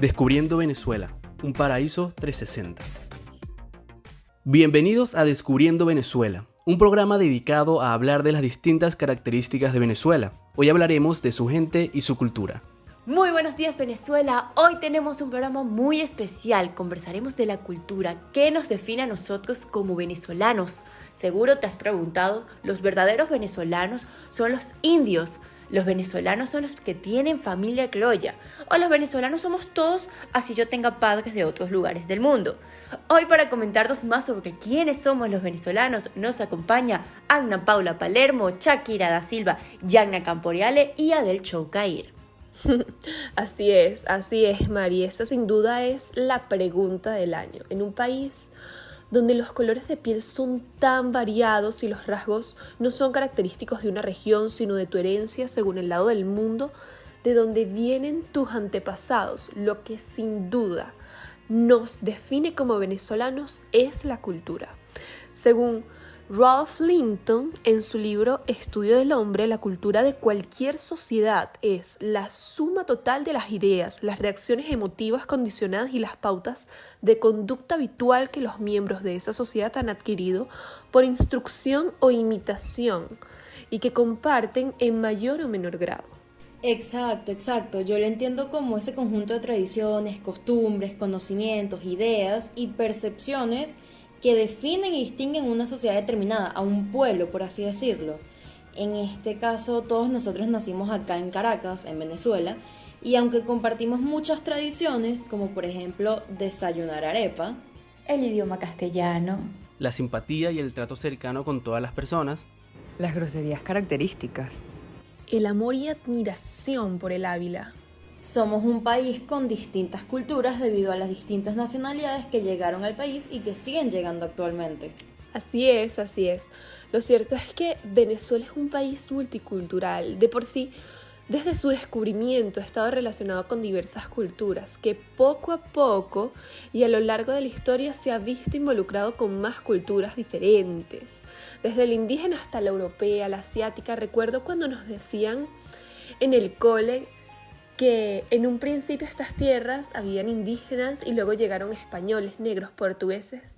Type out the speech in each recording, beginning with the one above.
Descubriendo Venezuela, un paraíso 360. Bienvenidos a Descubriendo Venezuela, un programa dedicado a hablar de las distintas características de Venezuela. Hoy hablaremos de su gente y su cultura. Muy buenos días, Venezuela. Hoy tenemos un programa muy especial. Conversaremos de la cultura que nos define a nosotros como venezolanos. Seguro te has preguntado, ¿los verdaderos venezolanos son los indios? ¿Los venezolanos son los que tienen familia criolla? ¿O los venezolanos somos todos, así yo tenga padres de otros lugares del mundo? Hoy, para comentarnos más sobre quiénes somos los venezolanos, nos acompaña Anna Paula Palermo, Shakira da Silva, Yanna Camporeale y Adel Choucair. Así es, Mari. Esa sin duda es la pregunta del año. En un país donde los colores de piel son tan variados y los rasgos no son característicos de una región, sino de tu herencia según el lado del mundo de donde vienen tus antepasados, lo que sin duda nos define como venezolanos es la cultura. Según Ralph Linton, en su libro Estudio del Hombre, la cultura de cualquier sociedad es la suma total de las ideas, las reacciones emotivas condicionadas y las pautas de conducta habitual que los miembros de esa sociedad han adquirido por instrucción o imitación y que comparten en mayor o menor grado. Exacto. Yo lo entiendo como ese conjunto de tradiciones, costumbres, conocimientos, ideas y percepciones que definen y distinguen una sociedad determinada, a un pueblo, por así decirlo. En este caso, todos nosotros nacimos acá en Caracas, en Venezuela, y aunque compartimos muchas tradiciones, como por ejemplo desayunar arepa, El idioma castellano, La simpatía y el trato cercano con todas las personas, las groserías características, El amor y admiración por el Ávila. somos un país con distintas culturas debido a las distintas nacionalidades que llegaron al país y que siguen llegando actualmente. Así es. Lo cierto es que Venezuela es un país multicultural. De por sí, desde su descubrimiento ha estado relacionado con diversas culturas que poco a poco y a lo largo de la historia se ha visto involucrado con más culturas diferentes. Desde la indígena hasta la europea, la asiática. Recuerdo cuando nos decían en el cole que en un principio estas tierras habían indígenas y luego llegaron españoles, negros, portugueses.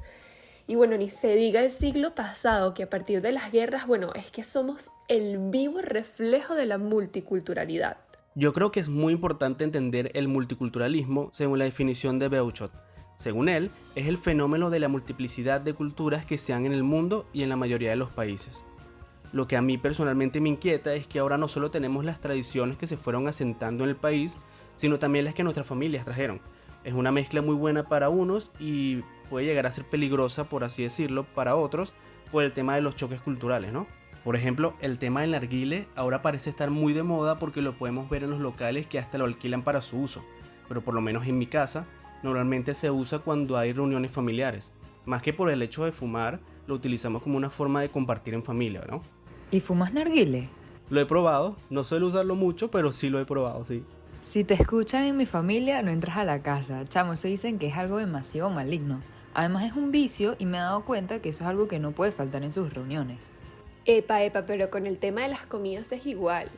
Y bueno, ni se diga el siglo pasado, que a partir de las guerras, es que somos el vivo reflejo de la multiculturalidad. Yo creo que es muy importante entender el multiculturalismo según la definición de Beuchat. Según él, es el fenómeno de la multiplicidad de culturas que se dan en el mundo y en la mayoría de los países. Lo que a mí personalmente me inquieta es que ahora no solo tenemos las tradiciones que se fueron asentando en el país, sino también las que nuestras familias trajeron. Es una mezcla muy buena para unos y puede llegar a ser peligrosa, por así decirlo, para otros, por el tema de los choques culturales, ¿no? Por ejemplo, el tema del narguilé ahora parece estar muy de moda porque lo podemos ver en los locales que hasta lo alquilan para su uso, pero por lo menos en mi casa, normalmente se usa cuando hay reuniones familiares. Más que por el hecho de fumar, lo utilizamos como una forma de compartir en familia, ¿no? ¿Y fumas narguile? Lo he probado, no suelo usarlo mucho, pero sí lo he probado, sí. Si te escuchan en mi familia, no entras a la casa. Chamo, se dicen que es algo demasiado maligno. Además es un vicio y me he dado cuenta que eso es algo que no puede faltar en sus reuniones. Epa, pero con el tema de las comidas es igual.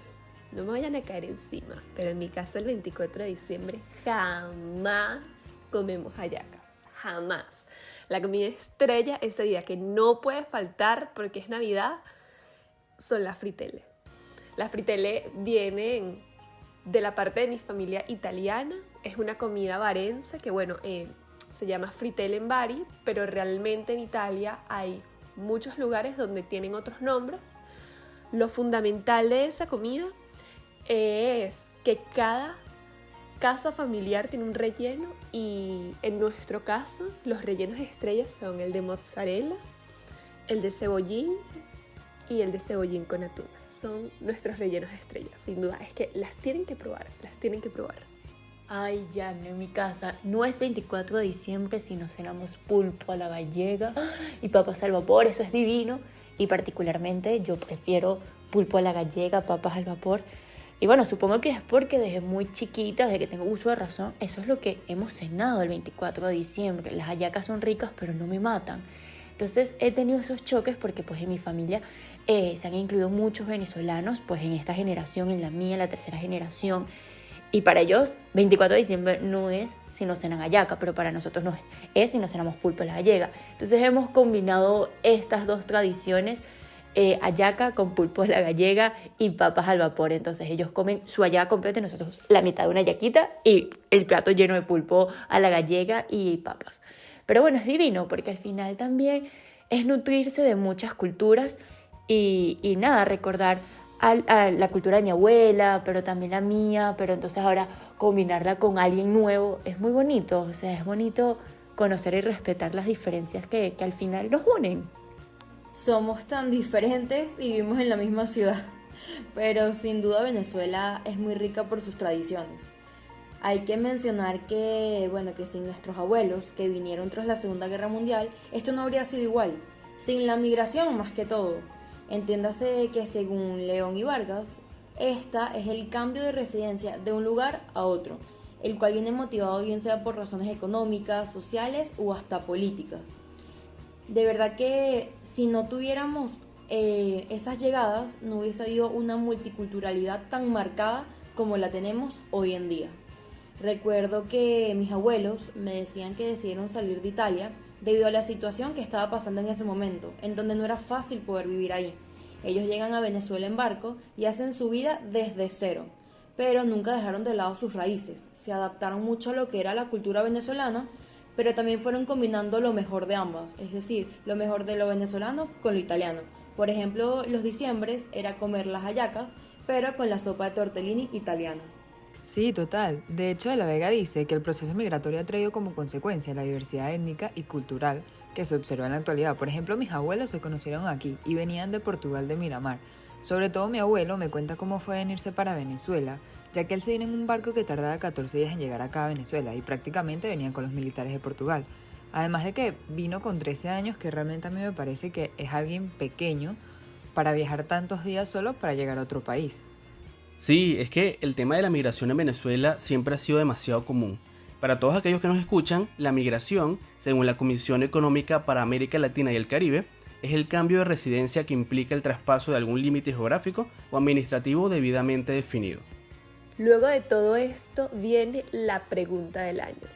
No me vayan a caer encima, pero en mi casa el 24 de diciembre jamás comemos hallacas. Jamás. La comida estrella ese día que no puede faltar porque es Navidad son las fritelle. Las fritelle vienen de la parte de mi familia italiana. Es una comida varense que se llama fritelle in Bari, pero realmente en Italia hay muchos lugares donde tienen otros nombres. Lo fundamental de esa comida es que cada casa familiar tiene un relleno y en nuestro caso los rellenos estrellas son el de mozzarella, el de cebollín y el de cebollín con atún. Son nuestros rellenos estrellas, sin duda. Es que las tienen que probar. Ay, ya, en mi casa no es 24 de diciembre, sino cenamos pulpo a la gallega y papas al vapor, eso es divino. Y particularmente yo prefiero pulpo a la gallega, papas al vapor. Y bueno, supongo que es porque desde muy chiquita, desde que tengo uso de razón, eso es lo que hemos cenado el 24 de diciembre. Las hallacas son ricas, pero no me matan. Entonces he tenido esos choques porque pues en mi familia se han incluido muchos venezolanos, pues en esta generación, en la mía, la tercera generación. Y para ellos, 24 de diciembre no es si no cenan hallaca, pero para nosotros no es si no cenamos pulpo a la gallega. Entonces hemos combinado estas dos tradiciones, hallaca con pulpo a la gallega y papas al vapor. Entonces ellos comen su hallaca completa y nosotros la mitad de una hallaquita y el plato lleno de pulpo a la gallega y papas. Pero bueno, es divino porque al final también es nutrirse de muchas culturas y nada, recordar a la cultura de mi abuela, pero también la mía, pero entonces ahora combinarla con alguien nuevo es muy bonito, o sea, es bonito conocer y respetar las diferencias que al final nos unen. Somos tan diferentes y vivimos en la misma ciudad, pero sin duda Venezuela es muy rica por sus tradiciones. Hay que mencionar que, bueno, que sin nuestros abuelos que vinieron tras la Segunda Guerra Mundial, esto no habría sido igual, sin la migración más que todo. Entiéndase que según León y Vargas, esta es el cambio de residencia de un lugar a otro, el cual viene motivado bien sea por razones económicas, sociales o hasta políticas. De verdad que si no tuviéramos esas llegadas, no hubiese habido una multiculturalidad tan marcada como la tenemos hoy en día. Recuerdo que mis abuelos me decían que decidieron salir de Italia debido a la situación que estaba pasando en ese momento, en donde no era fácil poder vivir ahí. Ellos llegan a Venezuela en barco y hacen su vida desde cero, pero nunca dejaron de lado sus raíces. Se adaptaron mucho a lo que era la cultura venezolana, pero también fueron combinando lo mejor de ambas, es decir, lo mejor de lo venezolano con lo italiano. Por ejemplo, los diciembres era comer las hallacas, pero con la sopa de tortellini italiana. Sí, total. De hecho, De la Vega dice que el proceso migratorio ha traído como consecuencia la diversidad étnica y cultural que se observa en la actualidad. Por ejemplo, mis abuelos se conocieron aquí y venían de Portugal, de Miramar. Sobre todo mi abuelo me cuenta cómo fue venirse para Venezuela, ya que él se vino en un barco que tardaba 14 días en llegar acá a Venezuela y prácticamente venía con los militares de Portugal. Además de que vino con 13 años, que realmente a mí me parece que es alguien pequeño para viajar tantos días solo para llegar a otro país. Sí, es que el tema de la migración en Venezuela siempre ha sido demasiado común. Para todos aquellos que nos escuchan, la migración, según la Comisión Económica para América Latina y el Caribe, es el cambio de residencia que implica el traspaso de algún límite geográfico o administrativo debidamente definido. Luego de todo esto viene la pregunta del año.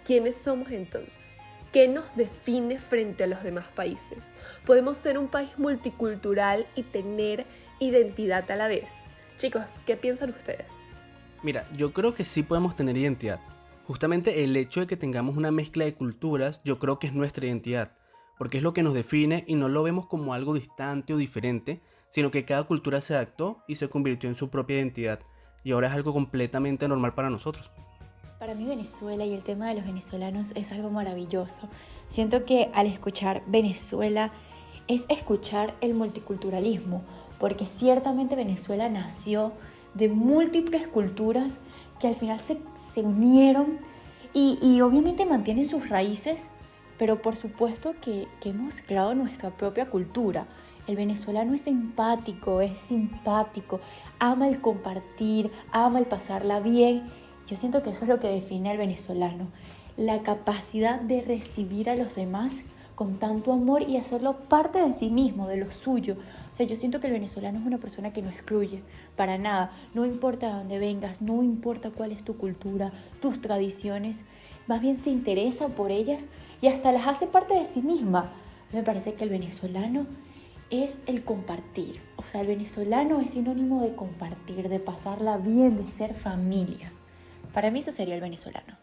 ¿Quiénes somos entonces? ¿Qué nos define frente a los demás países? ¿Podemos ser un país multicultural y tener identidad a la vez? Chicos, ¿qué piensan ustedes? Mira, yo creo que sí podemos tener identidad. Justamente el hecho de que tengamos una mezcla de culturas, yo creo que es nuestra identidad, porque es lo que nos define y no lo vemos como algo distante o diferente, sino que cada cultura se adaptó y se convirtió en su propia identidad, y ahora es algo completamente normal para nosotros. Para mí Venezuela y el tema de los venezolanos es algo maravilloso. Siento que al escuchar Venezuela es escuchar el multiculturalismo, porque ciertamente Venezuela nació de múltiples culturas que al final se unieron y obviamente mantienen sus raíces, pero por supuesto que hemos creado nuestra propia cultura. El venezolano es empático, es simpático, ama el compartir, ama el pasarla bien. Yo siento que eso es lo que define al venezolano, la capacidad de recibir a los demás con tanto amor y hacerlo parte de sí mismo, de lo suyo. O sea, yo siento que el venezolano es una persona que no excluye para nada. No importa de dónde vengas, no importa cuál es tu cultura, tus tradiciones. Más bien se interesa por ellas y hasta las hace parte de sí misma. Me parece que el venezolano es el compartir. O sea, el venezolano es sinónimo de compartir, de pasarla bien, de ser familia. Para mí eso sería el venezolano.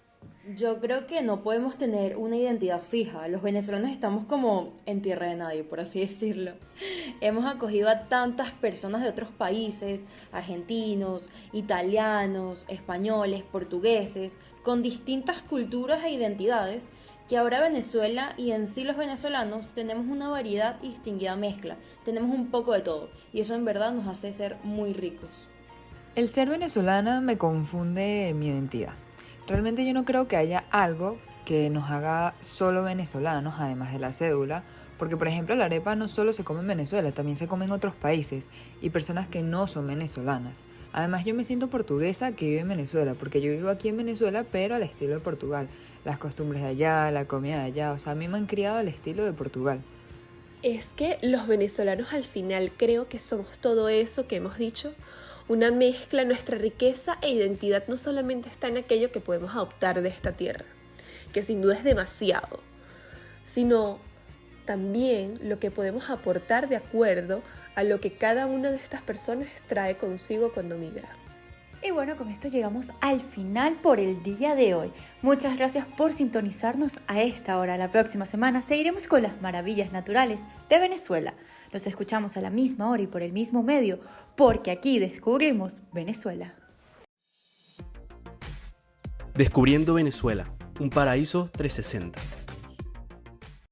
Yo creo que no podemos tener una identidad fija. Los venezolanos estamos como en tierra de nadie, por así decirlo. Hemos acogido a tantas personas de otros países, argentinos, italianos, españoles, portugueses, con distintas culturas e identidades, que ahora Venezuela y en sí los venezolanos tenemos una variedad y distinguida mezcla. Tenemos un poco de todo y eso en verdad nos hace ser muy ricos. El ser venezolana me confunde mi identidad. Realmente yo no creo que haya algo que nos haga solo venezolanos, además de la cédula, porque por ejemplo la arepa no solo se come en Venezuela, también se come en otros países y personas que no son venezolanas. Además yo me siento portuguesa que vive en Venezuela, porque yo vivo aquí en Venezuela, pero al estilo de Portugal. Las costumbres de allá, la comida de allá, o sea, a mí me han criado al estilo de Portugal. Es que los venezolanos al final creo que somos todo eso que hemos dicho, una mezcla. Nuestra riqueza e identidad no solamente está en aquello que podemos adoptar de esta tierra, que sin duda es demasiado, sino también lo que podemos aportar de acuerdo a lo que cada una de estas personas trae consigo cuando migra. Y bueno, con esto llegamos al final por el día de hoy. Muchas gracias por sintonizarnos a esta hora. La próxima semana seguiremos con las maravillas naturales de Venezuela. Nos escuchamos a la misma hora y por el mismo medio, porque aquí descubrimos Venezuela. Descubriendo Venezuela, un paraíso 360.